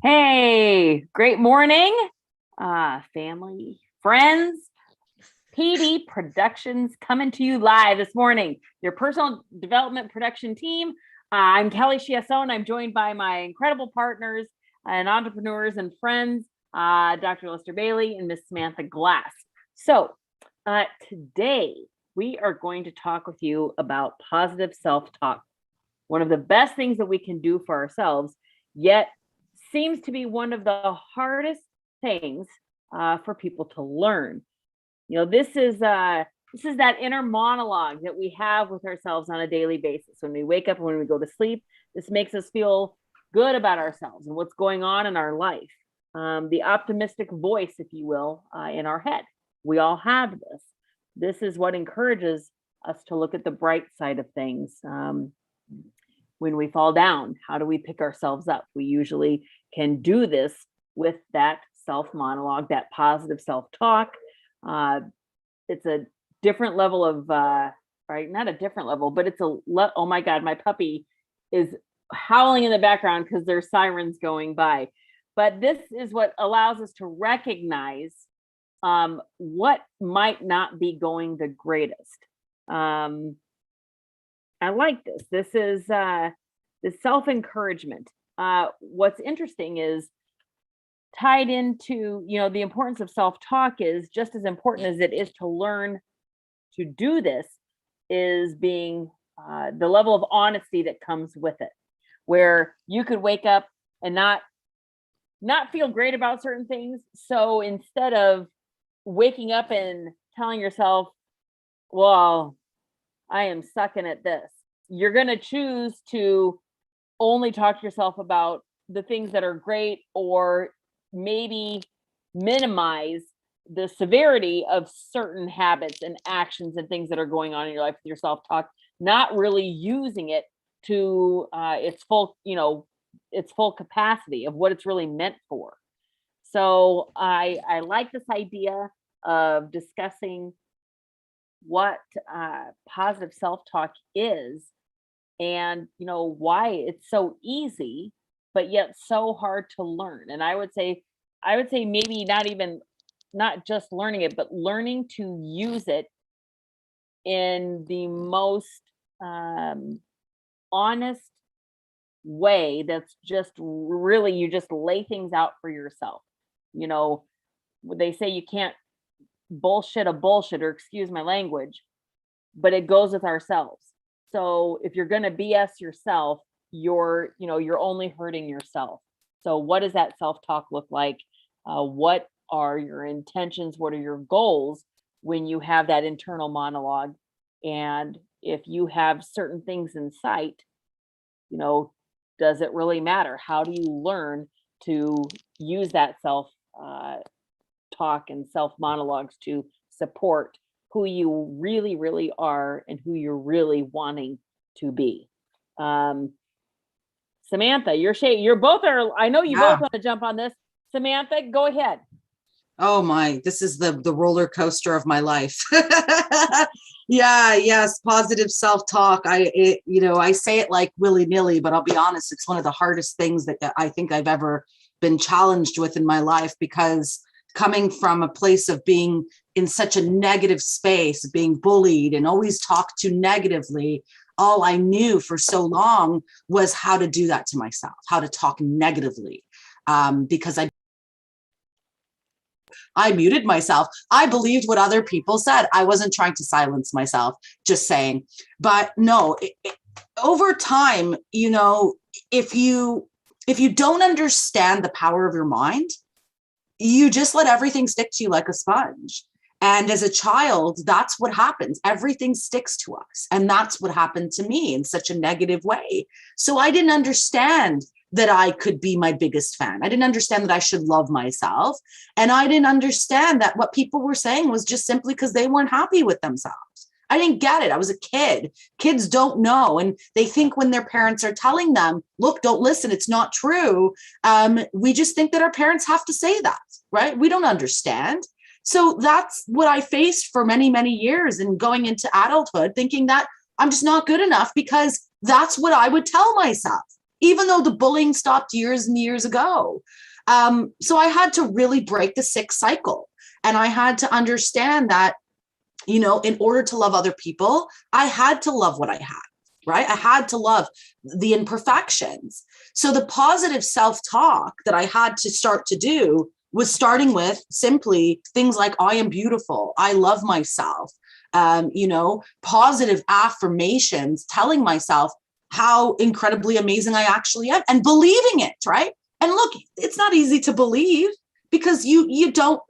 Hey, great morning, family, friends. PD Productions coming to you live this morning. Your personal development production team. I'm Kelly Chiasson. I'm joined by my incredible partners and entrepreneurs and friends, Dr. Lester Bailey and Miss Samantha Glass. So today we are going to talk with you about positive self-talk. One of the best things that we can do for ourselves, yet seems to be one of the hardest things for people to learn. This is that inner monologue that we have with ourselves on a daily basis. When we wake up and when we go to sleep, this makes us feel good about ourselves and what's going on in our life. The optimistic voice, if you will, in our head. We all have this. This is what encourages us to look at the bright side of things. When we fall down, how do we pick ourselves up? We usually can do this with that self monologue, that positive self talk. It's a different level of, right? Not a different level, but it's oh my God, my puppy is howling in the background because there's sirens going by. But this is what allows us to recognize what might not be going the greatest. I like this. This is the self-encouragement. What's interesting is tied into, the importance of self-talk is just as important as it is to learn to do this is being the level of honesty that comes with it, where you could wake up and not feel great about certain things. So instead of waking up and telling yourself, well, I am sucking at this, you're going to choose to only talk to yourself about the things that are great, or maybe minimize the severity of certain habits and actions and things that are going on in your life with your self-talk, not really using it to its full capacity of what it's really meant for. So I like this idea of discussing what positive self-talk is, and why it's so easy but yet so hard to learn. And I would say maybe not just learning it, but learning to use it in the most honest way. That's just really, you just lay things out for yourself. They say you can't bullshit a bullshitter, excuse my language, but it goes with ourselves. So if you're going to BS yourself, you're only hurting yourself. So what does that self-talk look like? What are your intentions? What are your goals when you have that internal monologue? And if you have certain things in sight, does it really matter? How do you learn to use that self talk and self monologues to support who you really, really are and who you're really wanting to be? Samantha, you're both are, I know you both want to jump on this. Samantha, go ahead. Oh my, this is the roller coaster of my life. Yes, positive self-talk. I say it like willy-nilly, but I'll be honest, it's one of the hardest things that I think I've ever been challenged with in my life, because coming from a place of being in such a negative space, being bullied and always talked to negatively, all I knew for so long was how to do that to myself, how to talk negatively, because I muted myself. I believed what other people said. I wasn't trying to silence myself, just saying. But no, over time, if you don't understand the power of your mind, you just let everything stick to you like a sponge. And as a child, that's what happens. Everything sticks to us. And that's what happened to me in such a negative way. So I didn't understand that I could be my biggest fan. I didn't understand that I should love myself. And I didn't understand that what people were saying was just simply because they weren't happy with themselves. I didn't get it. I was a kid. Kids don't know. And they think when their parents are telling them, look, don't listen, it's not true. We just think that our parents have to say that, right? We don't understand. So that's what I faced for many, many years, and going into adulthood thinking that I'm just not good enough because that's what I would tell myself. even though the bullying stopped years and years ago. So I had to really break the sick cycle. And I had to understand that, in order to love other people, I had to love what I had, right? I had to love the imperfections. So the positive self-talk that I had to start to do was starting with simply things like, I am beautiful, I love myself, positive affirmations, telling myself how incredibly amazing I actually am and believing it, right? And look, it's not easy to believe because you don't,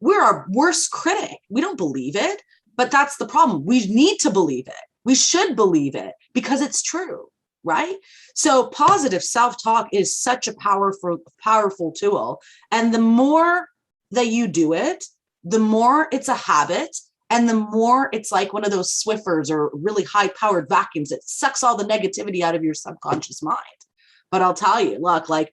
we're our worst critic. We don't believe it, but that's the problem. We need to believe it. We should believe it because it's true, right? So positive self-talk is such a powerful tool. And the more that you do it, the more it's a habit. And the more it's like one of those Swiffers or really high-powered vacuums that sucks all the negativity out of your subconscious mind. But I'll tell you, look, like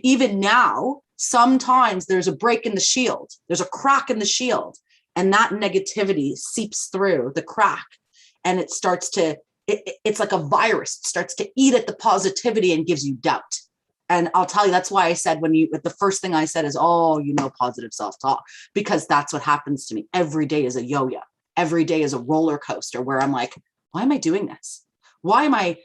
even now, sometimes there's a break in the shield. There's a crack in the shield. And that negativity seeps through the crack. And it starts to, it's like a virus. It starts to eat at the positivity and gives you doubt. And I'll tell you, that's why I said the first thing I said is, positive self-talk, because that's what happens to me. Every day is a yo-yo. Every day is a roller coaster where I'm like, why am I doing this? Why am I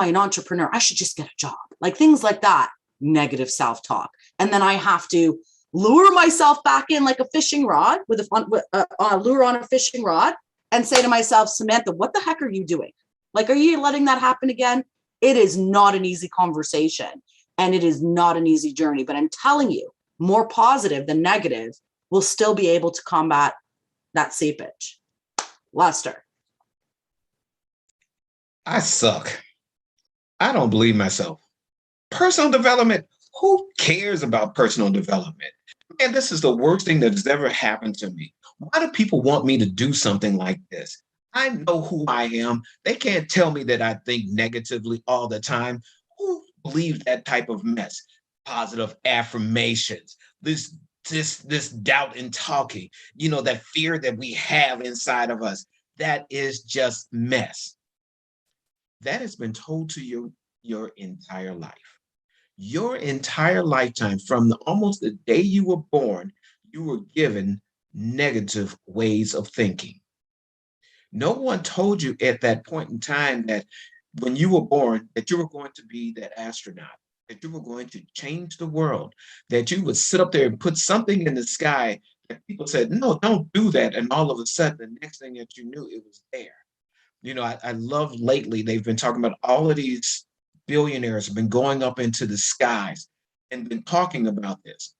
an entrepreneur? I should just get a job. Like things like that, negative self-talk. And then I have to lure myself back in like a fishing rod with a lure on a fishing rod and say to myself, Samantha, what the heck are you doing? Like, are you letting that happen again? It is not an easy conversation. And it is not an easy journey, but I'm telling you, more positive than negative will still be able to combat that seepage. Lester. I suck. I don't believe myself. Personal development, who cares about personal development? Man, this is the worst thing that has ever happened to me. Why do people want me to do something like this? I know who I am. They can't tell me that I think negatively all the time. Who believes that type of mess? Positive affirmations, this doubt in talking, that fear that we have inside of us, that is just mess. That has been told to you your entire life. Your entire lifetime, from almost the day you were born, you were given negative ways of thinking. No one told you at that point in time that when you were born, that you were going to be that astronaut, that you were going to change the world, that you would sit up there and put something in the sky that people said, no, don't do that. And all of a sudden, the next thing that you knew, it was there. I love lately, they've been talking about all of these billionaires have been going up into the skies and been talking about this.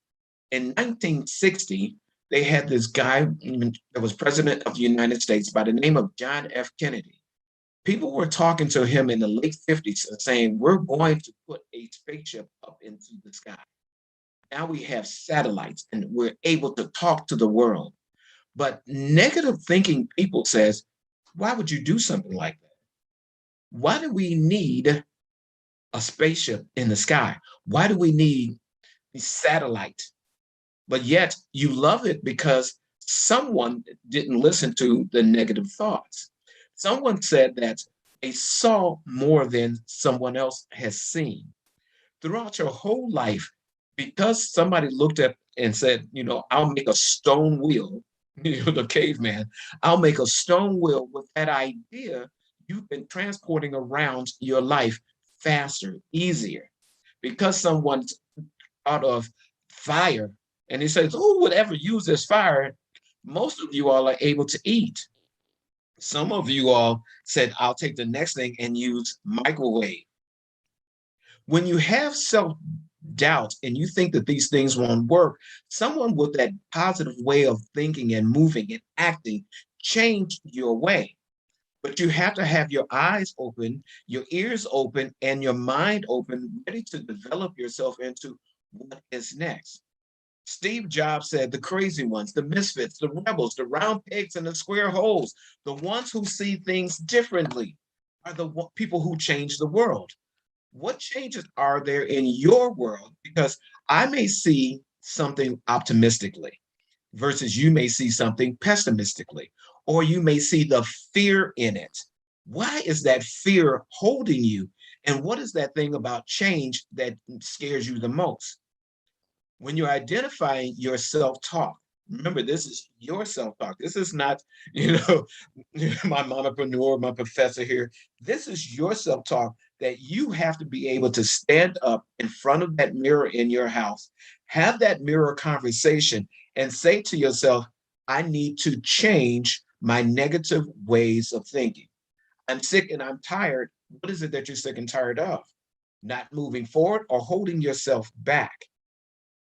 In 1960, they had this guy that was president of the United States by the name of John F. Kennedy. People were talking to him in the late 50s and saying, we're going to put a spaceship up into the sky. Now we have satellites and we're able to talk to the world. But negative thinking people says, why would you do something like that? Why do we need a spaceship in the sky? Why do we need a satellite? But yet you love it because someone didn't listen to the negative thoughts. Someone said that they saw more than someone else has seen. Throughout your whole life, because somebody looked at and said, I'll make a stone wheel, the caveman, I'll make a stone wheel. With that idea, you've been transporting around your life faster, easier. Because someone's out of fire and he says, who would ever use this fire? Most of you all are able to eat. Some of you all said, I'll take the next thing and use microwave. When you have self-doubt and you think that these things won't work, someone with that positive way of thinking and moving and acting changed your way. But you have to have your eyes open, your ears open, and your mind open, ready to develop yourself into what is next. Steve Jobs said, the crazy ones, the misfits, the rebels, the round pegs and the square holes, the ones who see things differently are the people who change the world. What changes are there in your world? Because I may see something optimistically versus you may see something pessimistically, or you may see the fear in it. Why is that fear holding you And what is that thing about change that scares you the most? When you're identifying your self-talk, remember, this is your self-talk. This is not, you know, my mompreneur, my professor here. This is your self-talk that you have to be able to stand up in front of that mirror in your house, have that mirror conversation, and say to yourself, I need to change my negative ways of thinking. I'm sick and I'm tired. What is it that you're sick and tired of? Not moving forward or holding yourself back?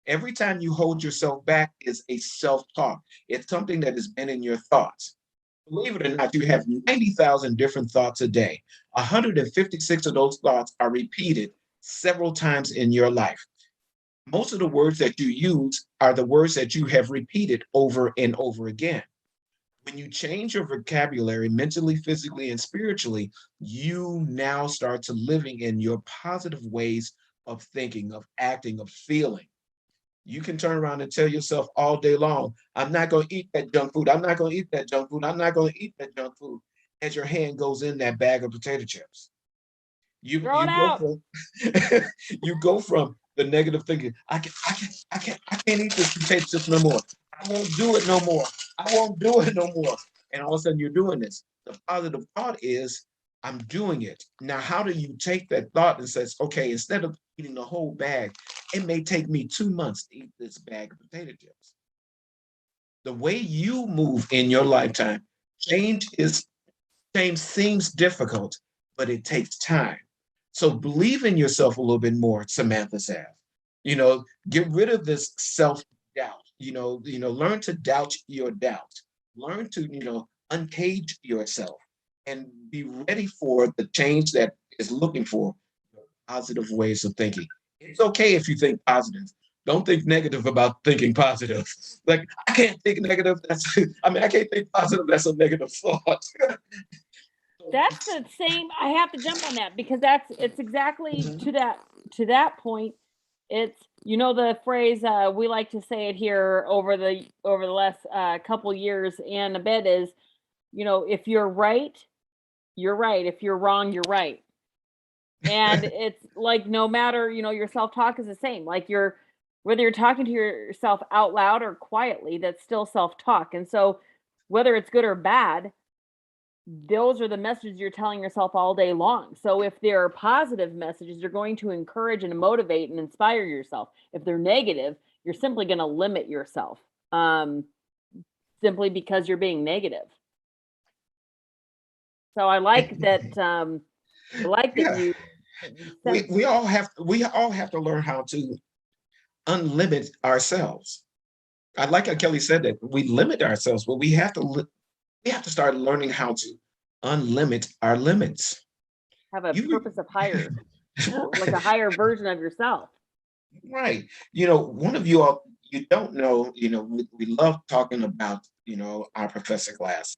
Every time you hold yourself back is a self-talk. It's something that has been in your thoughts. Believe it or not, you have 90,000 different thoughts a day. 156 of those thoughts are repeated several times in your life. Most of the words that you use are the words that you have repeated over and over again. When you change your vocabulary mentally, physically, and spiritually, you now start to living in your positive ways of thinking, of acting, of feeling. You can turn around and tell yourself all day long, I'm not going to eat that junk food. I'm not going to eat that junk food. I'm not going to eat that junk food. As your hand goes in that bag of potato chips, you Throw it go out. from you go from the negative thinking. I can't eat this potato chips no more. I won't do it no more. I won't do it no more. And all of a sudden you're doing this. The positive thought is, I'm doing it. Now, how do you take that thought and says, okay, instead of eating the whole bag, it may take me 2 months to eat this bag of potato chips. The way you move in your lifetime, change seems difficult, but it takes time. So believe in yourself a little bit more, Samantha says. Get rid of this self-doubt. Learn to doubt your doubt. Learn to, uncage yourself and be ready for the change that is looking for positive ways of thinking. It's okay if you think positive. Don't think negative about thinking positive. Like, I can't think negative. I can't think positive. That's a negative thought. That's the same. I have to jump on that because it's exactly Mhm. to that point. It's the phrase we like to say it here over the last couple years and a bit is, if you're right, you're right. If you're wrong, you're right. And it's like no matter, your self-talk is the same. Like whether you're talking to yourself out loud or quietly, that's still self-talk. And so whether it's good or bad, those are the messages you're telling yourself all day long. So if they're positive messages, you're going to encourage and motivate and inspire yourself. If they're negative, you're simply going to limit yourself simply because you're being negative. So I like that. I like that Yeah. We all have to learn how to unlimit ourselves. I like how Kelly said that we limit ourselves, but we have to start learning how to unlimit our limits. have a You purpose of higher, like a higher version of yourself. right. One of you all, you don't know, we love talking about, our Professor Glass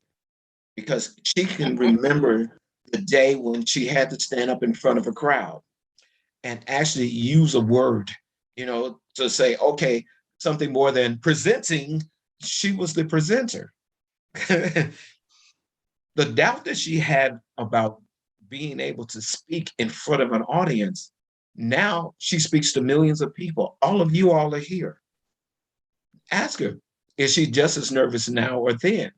because she can remember the day when she had to stand up in front of a crowd and actually use a word, to say, okay, something more than presenting, she was the presenter. The doubt that she had about being able to speak in front of an audience, now she speaks to millions of people. All of you all are here. Ask her, is she just as nervous now or then?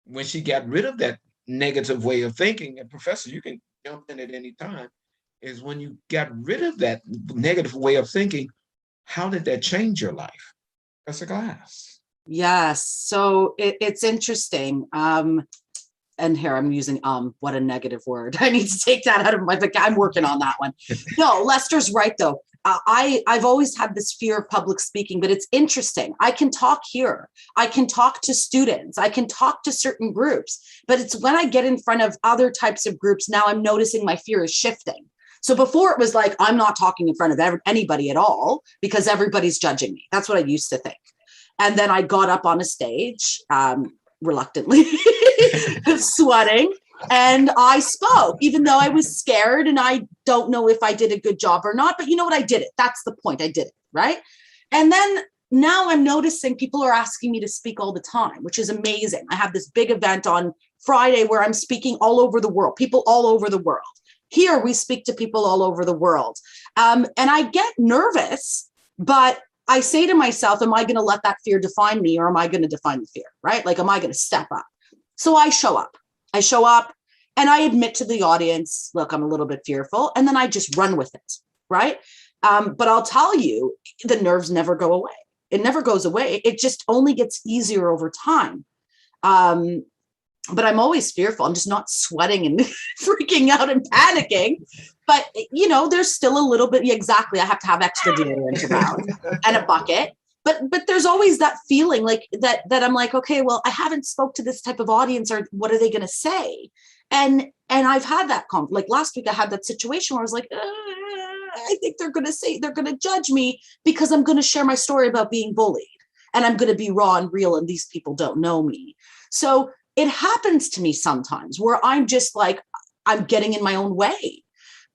When she got rid of that negative way of thinking, and Professor, you can jump in at any time, is when you got rid of that negative way of thinking, how did that change your life? Professor Glass. Yes. So it's interesting. And here I'm using what a negative word. I need to take that out of my book. I'm working on that one. No, Lester's right though. I've always had this fear of public speaking, but it's interesting. I can talk here. I can talk to students. I can talk to certain groups, but it's when I get in front of other types of groups, now I'm noticing my fear is shifting. So before it was like, I'm not talking in front of anybody at all because everybody's judging me. That's what I used to think. And then I got up on a stage, reluctantly, sweating, and I spoke, even though I was scared and I don't know if I did a good job or not, but you know what? I did it. That's the point. I did it, right? And then now I'm noticing people are asking me to speak all the time, which is amazing. I have this big event on Friday where I'm speaking all over the world, people all over the world. Here we speak to people all over the world. And I get nervous, but I say to myself, am I going to let that fear define me, or am I going to define the fear, right? Like, am I going to step up? So I show up. And I admit to the audience, look, I'm a little bit fearful. And then I just run with it, right? But I'll tell you, the nerves never go away. It never goes away. It just only gets easier over time. But I'm always fearful. I'm just not sweating and freaking out and panicking. But, you know, there's still a little bit. Yeah, exactly. I have to have extra deodorant around and a bucket. But there's always that feeling like that I'm like, okay, well, I haven't spoke to this type of audience, or what are they going to say? And I've had that like last week, I had that situation where I was like, I think they're going to judge me because I'm going to share my story about being bullied, and I'm going to be raw and real, and these people don't know me. So it happens to me sometimes where I'm just like, I'm getting in my own way.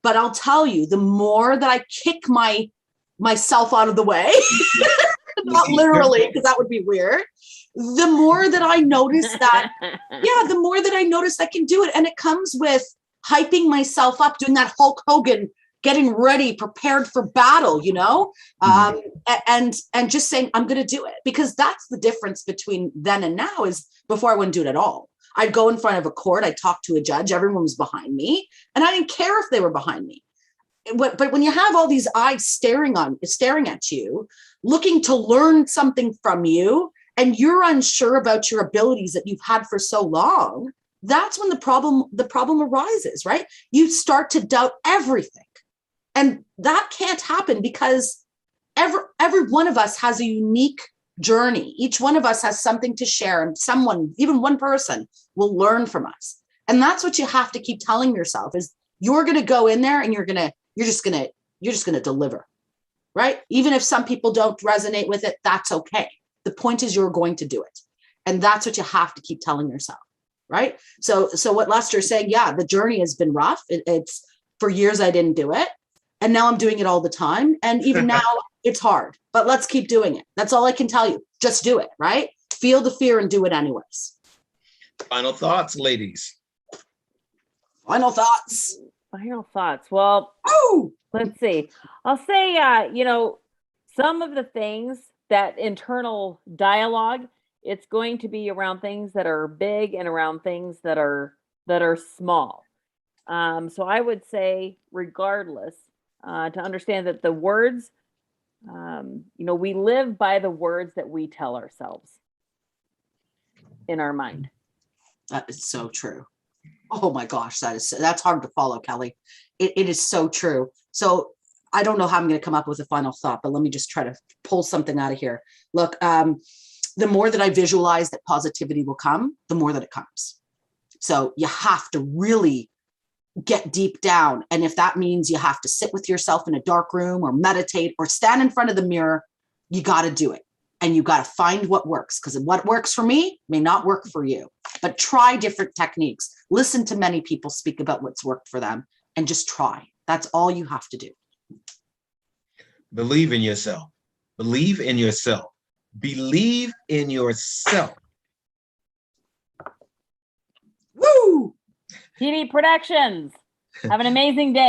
But I'll tell you, the more that I kick myself out of the way, not literally, because that would be weird, the more that I notice that, the more that I notice I can do it. And it comes with hyping myself up, doing that Hulk Hogan, getting ready, prepared for battle, you know, and just saying, I'm going to do it, because that's the difference between then and now. Is before I wouldn't do it at all. I'd go in front of a court, I'd talk to a judge, everyone was behind me, and I didn't care if they were behind me. But when you have all these eyes staring at you, looking to learn something from you, and you're unsure about your abilities that you've had for so long, that's when the problem arises, right? You start to doubt everything. And that can't happen, because every one of us has a unique journey. Each one of us has something to share, and someone, even one person, will learn from us. And that's what you have to keep telling yourself, is you're going to go in there and you're just going to deliver, right? Even if some people don't resonate with it, that's okay. The point is, you're going to do it. And that's what you have to keep telling yourself, right? So what Lester's saying, yeah, the journey has been rough. It's for years I didn't do it, and now I'm doing it all the time. And even now it's hard, but let's keep doing it. That's all I can tell you. Just do it, right? Feel the fear and do it anyways. Final thoughts, ladies. Final thoughts. Well, Oh, let's see. I'll say, some of the things, that internal dialogue, it's going to be around things that are big and around things that are small. So I would say, regardless, to understand that the words, we live by the words that we tell ourselves in our mind. that is so true. Oh my gosh, that's hard to follow, Kelly. It is so true. So I don't know how I'm going to come up with a final thought, but let me just try to pull something out of here. Look, the more that I visualize that positivity will come, the more that it comes. So you have to really get deep down. And if that means you have to sit with yourself in a dark room, or meditate, or stand in front of the mirror, you got to do it. And you got to find what works, because what works for me may not work for you. But try different techniques. Listen to many people speak about what's worked for them, and just try. That's all you have to do. Believe in yourself. Believe in yourself. Believe in yourself. Woo! PD Productions. Have an amazing day.